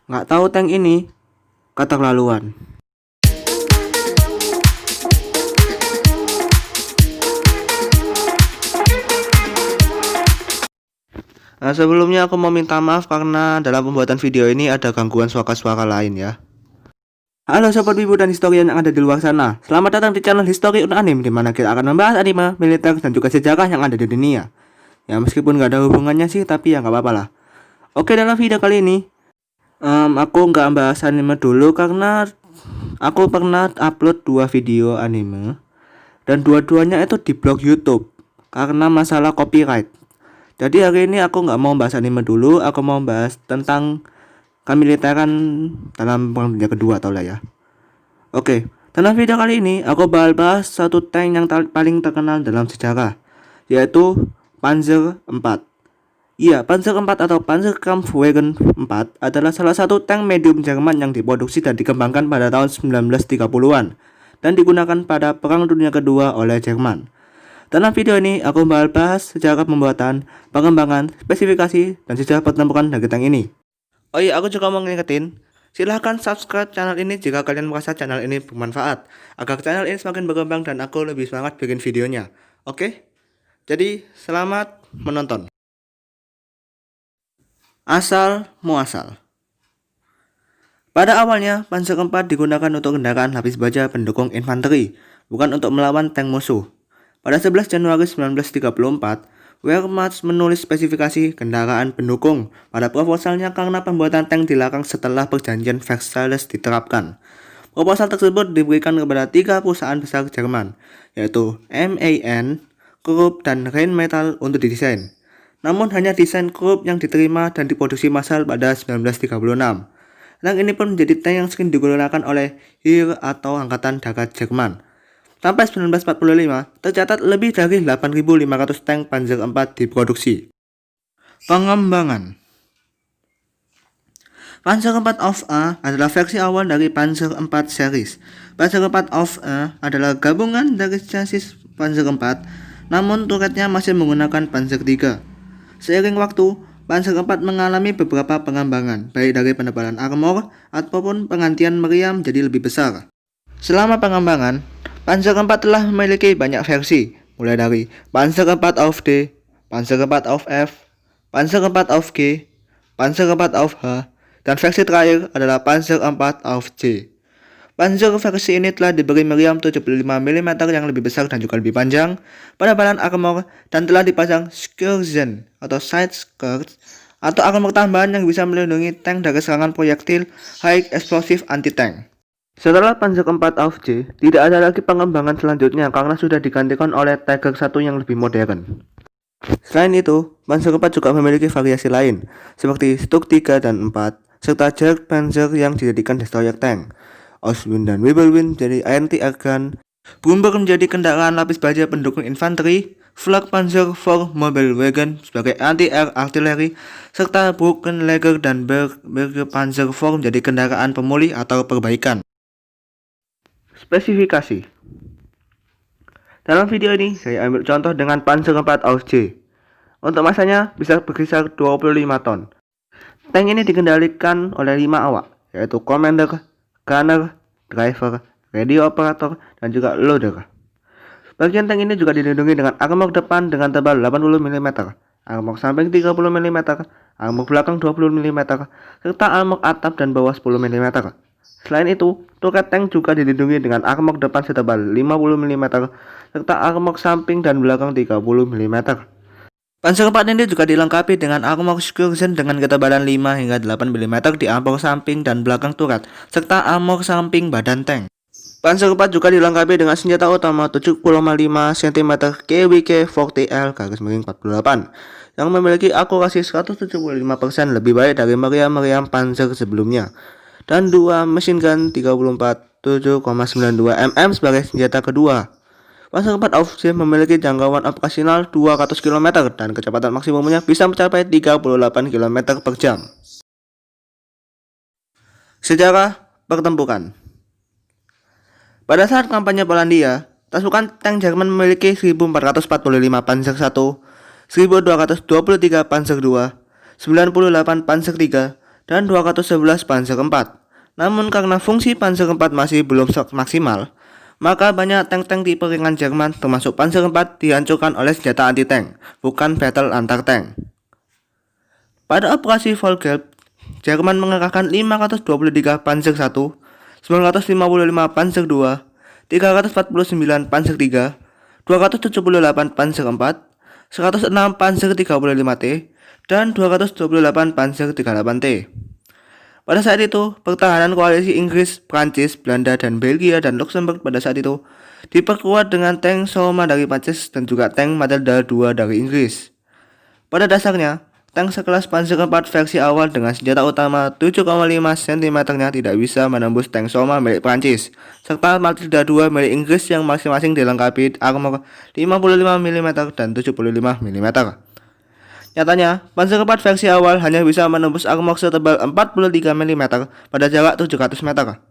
Nggak tahu tank ini keterlaluan. Nah, sebelumnya aku mau minta maaf karena dalam pembuatan video ini ada gangguan suara-suara lain ya. Halo sobat wibu dan historian yang ada di luar sana. Selamat datang di channel History Anime, di mana kita akan membahas anime, militer, dan juga sejarah yang ada di dunia. Ya meskipun nggak ada hubungannya sih, tapi ya nggak apa-apa lah. Oke, dalam video kali ini aku nggak bahas anime dulu karena aku pernah upload 2 video anime dan dua-duanya itu di blog YouTube karena masalah copyright. Jadi hari ini aku nggak mau bahas anime dulu, aku mau bahas tentang kemiliteran dalam Perang Dunia Kedua, tau lah ya. Oke, dalam video kali ini aku bakal bahas satu tank yang paling terkenal dalam sejarah, yaitu Panzer IV. Iya, Panzer IV atau Panzerkampfwagen 4 adalah salah satu tank medium Jerman yang diproduksi dan dikembangkan pada tahun 1930-an dan digunakan pada Perang Dunia Kedua oleh Jerman. Dalam video ini aku bakal bahas sejarah pembuatan, pengembangan, spesifikasi, dan sejarah pertempuran dari tank ini. Oh iya, aku juga mau ngingetin, silahkan subscribe channel ini jika kalian merasa channel ini bermanfaat, agar channel ini semakin berkembang dan aku lebih semangat bikin videonya. Oke? Jadi, selamat menonton. Asal muasal. Pada awalnya, Panzer IV digunakan untuk kendaraan lapis baja pendukung infanteri, bukan untuk melawan tank musuh. Pada 11 Januari 1934, Wehrmacht menulis spesifikasi kendaraan pendukung pada proposalnya karena pembuatan tank dilarang setelah perjanjian Versailles diterapkan. Proposal tersebut diberikan kepada 3 perusahaan besar Jerman, yaitu MAN, Krupp, dan Rheinmetall untuk didesain. Namun hanya desain Krupp yang diterima dan diproduksi massal pada 1936. Tank ini pun menjadi tank yang sering digunakan oleh Heer atau Angkatan Darat Jerman. Sampai 1945, tercatat lebih dari 8.500 tank Panzer IV diproduksi. Pengembangan. Panzer IV of A adalah versi awal dari Panzer IV series. Panzer IV of A adalah gabungan dari chassis Panzer IV, namun turretnya masih menggunakan Panzer III. Seiring waktu, Panzer IV mengalami beberapa pengembangan, baik dari penebalan armor ataupun penggantian meriam jadi lebih besar. Selama pengembangan, Panzer IV telah memiliki banyak versi, mulai dari Panzer IV of D, Panzer IV of F, Panzer IV of G, Panzer IV of H, dan versi terakhir adalah Panzer IV of J. Panzer versi ini telah diberi meriam 75 mm yang lebih besar dan juga lebih panjang, penebalan armor, dan telah dipasang Skirzen atau side skirts atau armor tambahan yang bisa melindungi tank dari serangan proyektil high explosive anti-tank. Setelah Panzer IV of J, tidak ada lagi pengembangan selanjutnya karena sudah digantikan oleh Tiger I yang lebih modern. Selain itu, Panzer IV juga memiliki variasi lain, seperti Stuck 3 dan 4, serta Jagdpanzer yang dijadikan destroyer tank. Ostwind dan Wirbelwind menjadi anti-air gun, Brummbach menjadi kendaraan lapis baja pendukung infanteri, Flak Panzer IV Mobile Wagon sebagai anti-air artillery, serta Brückenleger dan Berge Panzer IV menjadi kendaraan pemulih atau perbaikan. Spesifikasi. Dalam video ini saya ambil contoh dengan Panzer IV of J. Untuk masanya bisa berkisar 25 ton. Tank ini dikendalikan oleh 5 awak, yaitu Commander, Gunner, Driver, Radio Operator, dan juga Loader. Bagian tank ini juga dilindungi dengan armor depan dengan tebal 80 mm, armor samping 30 mm, armor belakang 20 mm, serta armor atap dan bawah 10 mm. Selain itu, turret tank juga dilindungi dengan armor depan setebal 50 mm, serta armor samping dan belakang 30 mm. Panzer IV ini juga dilengkapi dengan armor Skirzen dengan ketebalan 5 hingga 8 mm di armor samping dan belakang turret, serta armor samping badan tank. Panzer IV juga dilengkapi dengan senjata utama 7,5 cm KWK-40L ×48 yang memiliki akurasi 175% lebih baik dari meriam-meriam Panzer sebelumnya, dan 2 machine gun 34 7,92 mm sebagai senjata kedua. Panzer IV of J memiliki jangkauan operasional 200 km dan kecepatan maksimumnya bisa mencapai 38 km per jam. Sejarah pertempuran. Pada saat kampanye Polandia, pasukan tank Jerman memiliki 1445 Panzer I, 1223 Panzer II, 98 Panzer III, dan 211 Panzer IV. Namun karena fungsi Panzer IV masih belum maksimal, maka banyak tank-tank tipe ringan Jerman termasuk Panzer IV dihancurkan oleh senjata anti-tank, bukan battle antar tank. Pada operasi Volgelb, Jerman mengerahkan 523 Panzer I, 955 Panzer II, 349 Panzer III, 278 Panzer IV, 106 Panzer 35T, dan 228 Panzer 38T. Pada saat itu, pertahanan koalisi Inggris, Prancis, Belanda, dan Belgia dan Luxembourg pada saat itu diperkuat dengan tank Soma dari Prancis dan juga tank Matilda II dari Inggris. Pada dasarnya, tank sekelas Panzer IV versi awal dengan senjata utama 7,5 cm-nya tidak bisa menembus tank Soma milik Prancis, serta Matilda II milik Inggris yang masing-masing dilengkapi armor 55 mm dan 75 mm. Nyatanya, Panzer IV versi awal hanya bisa menembus armor setebal 43 mm pada jarak 700 meter.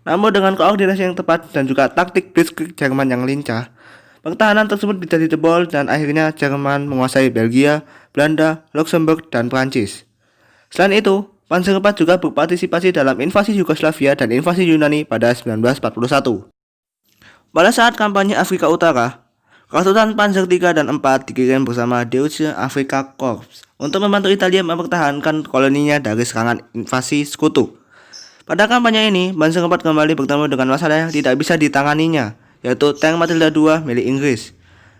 Namun dengan koordinasi yang tepat dan juga taktik blitzkrieg Jerman yang lincah, pertahanan tersebut bisa dijebol dan akhirnya Jerman menguasai Belgia, Belanda, Luxembourg, dan Prancis. Selain itu, Panzer IV juga berpartisipasi dalam invasi Yugoslavia dan invasi Yunani pada 1941. Pada saat kampanye Afrika Utara, Ratusan Panzer III dan IV dikirim bersama Deutsche Afrika Korps untuk membantu Italia mempertahankan koloninya dari serangan invasi sekutu. Pada kampanye ini, Panzer IV kembali bertemu dengan masalah yang tidak bisa ditanganinya, yaitu tank Matilda II milik Inggris.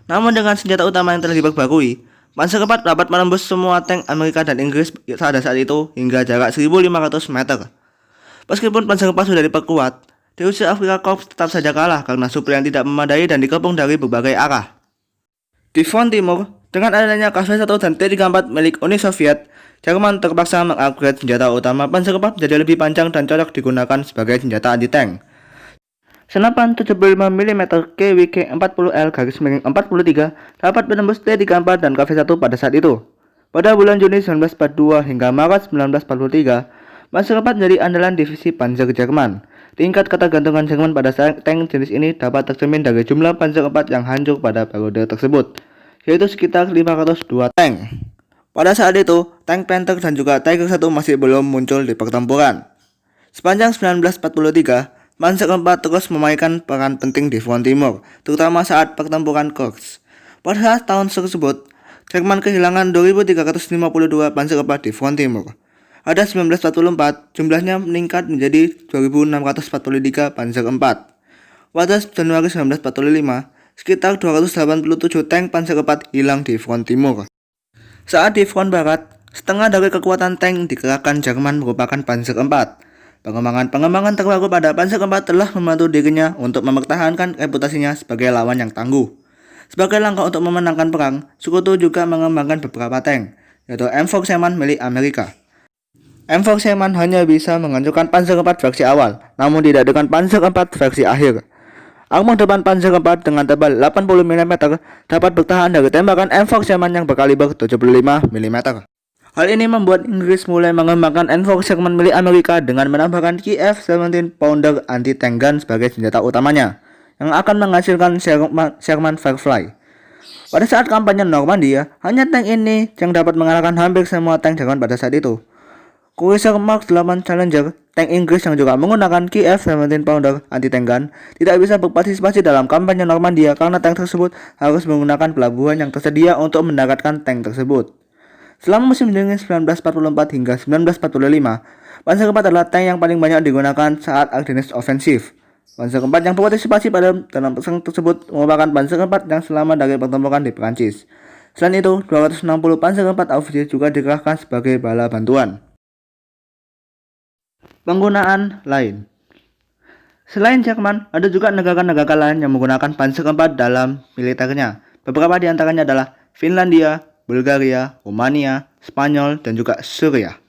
Namun dengan senjata utama yang telah diperbarui, Panzer IV dapat menembus semua tank Amerika dan Inggris pada saat itu hingga jarak 1.500 meter. Meskipun Panzer IV sudah diperkuat, Deutsche Afrika Korps tetap saja kalah karena suplai yang tidak memadai dan dikepung dari berbagai arah. Di front timur, dengan adanya KV-1 dan T-34 milik Uni Soviet, Jerman terpaksa mengupgrade senjata utama Panzer IV menjadi lebih panjang dan cocok digunakan sebagai senjata anti-tank. Senapan 75 mm KWK 40L-43 dapat menembus T-34 dan KV-1 pada saat itu. Pada bulan Juni 1942 hingga Maret 1943, Panzer IV menjadi andalan divisi Panzer Jerman. Tingkat ketergantungan Jerman pada tank jenis ini dapat tercermin dari jumlah Panzer IV yang hancur pada periode tersebut, yaitu sekitar 502 tank. Pada saat itu, tank Panther dan juga Tiger I masih belum muncul di pertempuran. Sepanjang 1943, Panzer IV terus memainkan peran penting di front timur, terutama saat pertempuran Kursk. Pada saat tahun tersebut, Jerman kehilangan 2.352 Panzer IV di front timur. Pada 1944, jumlahnya meningkat menjadi 2.643 Panzer IV. Pada Januari 1945, sekitar 287 tank Panzer IV hilang di front timur. Saat di front barat, setengah dari kekuatan tank dikerahkan Jerman merupakan Panzer IV. Pengembangan terbaru pada Panzer IV telah membantu dirinya untuk mempertahankan reputasinya sebagai lawan yang tangguh. Sebagai langkah untuk memenangkan perang, Sekutu juga mengembangkan beberapa tank, yaitu M4 Sherman milik Amerika. M4 Sherman hanya bisa menghancurkan Panzer IV versi awal, namun tidak dengan Panzer IV versi akhir. Armor depan Panzer IV dengan tebal 80 mm dapat bertahan dari tembakan M4 Sherman yang berkaliber 75 mm. Hal ini membuat Inggris mulai mengembangkan M4 Sherman milik Amerika dengan menambahkan Kiev 17 Pounder anti-tank gun sebagai senjata utamanya, yang akan menghasilkan Sherman Firefly. Pada saat kampanye Normandia, hanya tank ini yang dapat mengalahkan hampir semua tank Jerman pada saat itu. Cruiser Mark 8 Challenger, tank Inggris yang juga menggunakan Kiev 17 Pounder anti-tank gun, tidak bisa berpartisipasi dalam kampanye Normandia karena tank tersebut harus menggunakan pelabuhan yang tersedia untuk mendaratkan tank tersebut. Selama musim dingin 1944 hingga 1945, Panzer IV adalah tank yang paling banyak digunakan saat Ardennes Offensive. Panzer IV yang berpartisipasi dalam perang tersebut merupakan Panzer IV yang selamat dari pertempuran di Prancis. Selain itu, 260 Panzer IV Aufwind juga dikerahkan sebagai bala bantuan. Penggunaan lain. Selain Jerman, ada juga negara-negara lain yang menggunakan Panzer IV dalam militernya. Beberapa di antaranya adalah Finlandia, Bulgaria, Rumania, Spanyol, dan juga Suriah.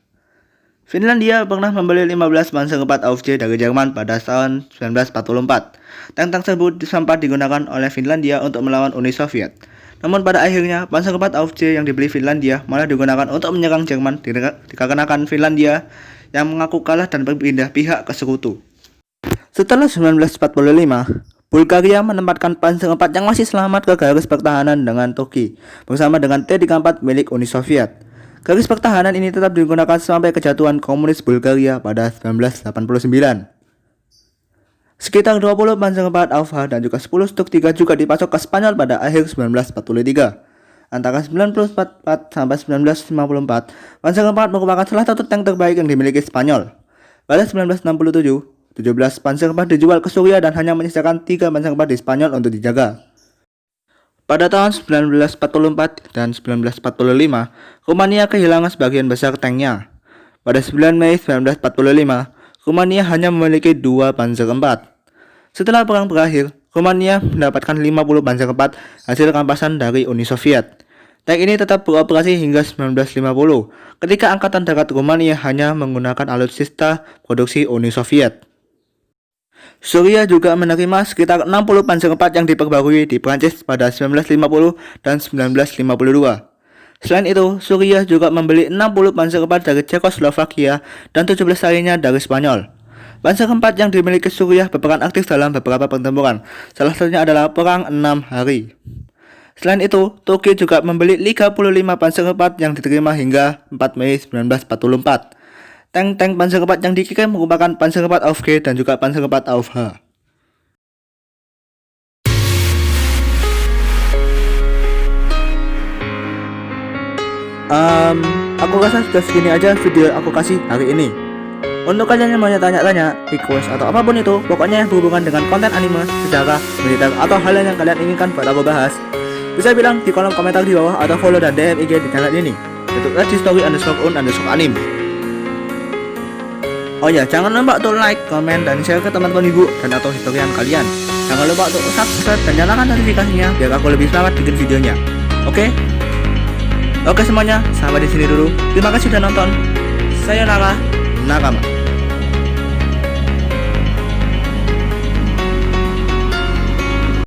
Finlandia pernah membeli 15 Panzer IV Aufwind dari Jerman pada tahun 1944. Tank tersebut sempat digunakan oleh Finlandia untuk melawan Uni Soviet. Namun pada akhirnya, Panzer IV Aufwind yang dibeli Finlandia malah digunakan untuk menyerang Jerman dikarenakan Finlandia yang mengaku kalah dan berpindah pihak ke Sekutu. Setelah 1945, Bulgaria menempatkan Panzer IV yang masih selamat ke garis pertahanan dengan Turki, bersama dengan T-34 milik Uni Soviet. Garis pertahanan ini tetap digunakan sampai kejatuhan komunis Bulgaria pada 1989. Sekitar 20 Panzer IV Alpha dan juga 10 Stuk 3 juga dipasok ke Spanyol pada akhir 1943. Antara 1944 sampai 1954, Panzer IV merupakan salah satu tank terbaik yang dimiliki Spanyol. Pada 1967, 17 Panzer IV dijual ke Suriah dan hanya menyisakan 3 Panzer IV di Spanyol untuk dijaga. Pada tahun 1944 dan 1945, Rumania kehilangan sebagian besar tanknya. Pada 9 Mei 1945, Rumania hanya memiliki 2 Panzer IV. Setelah perang berakhir, Rumania mendapatkan 50 Panzer IV hasil rampasan dari Uni Soviet. Tank ini tetap beroperasi hingga 1950, ketika Angkatan Darat Rumania hanya menggunakan alutsista produksi Uni Soviet. Suriah juga menerima sekitar 60 Panzer IV yang diperbarui di Prancis pada 1950 dan 1952. Selain itu, Suriah juga membeli 60 Panzer IV dari Cekoslovakia dan 17 lainnya dari Spanyol. Panzer IV yang dimiliki Suriah berperan aktif dalam beberapa pertempuran, salah satunya adalah Perang 6 Hari. Selain itu, Turki juga membeli 35 Panzer IV yang diterima hingga 4 Mei 1944. Tank-tank Panzer IV yang dikirim merupakan Panzer IV Auf G dan juga Panzer IV Auf H. Aku rasa sudah segini aja video aku kasih hari ini. Untuk kalian yang mau tanya-tanya, request atau apapun itu, pokoknya yang berhubungan dengan konten anime, sejarah, militer, atau hal yang kalian inginkan buat aku bahas, bisa bilang di kolom komentar di bawah atau follow dan DM IG di channel ini, yaitu @story_un_anim. Oh ya, jangan lupa untuk like, komen, dan share ke teman-teman ibu dan atau historian kalian. Jangan lupa untuk subscribe dan nyalakan notifikasinya biar aku lebih semangat bikin videonya. Oke? Oke semuanya, sampai di sini dulu. Terima kasih sudah nonton. Sayonara, nakama.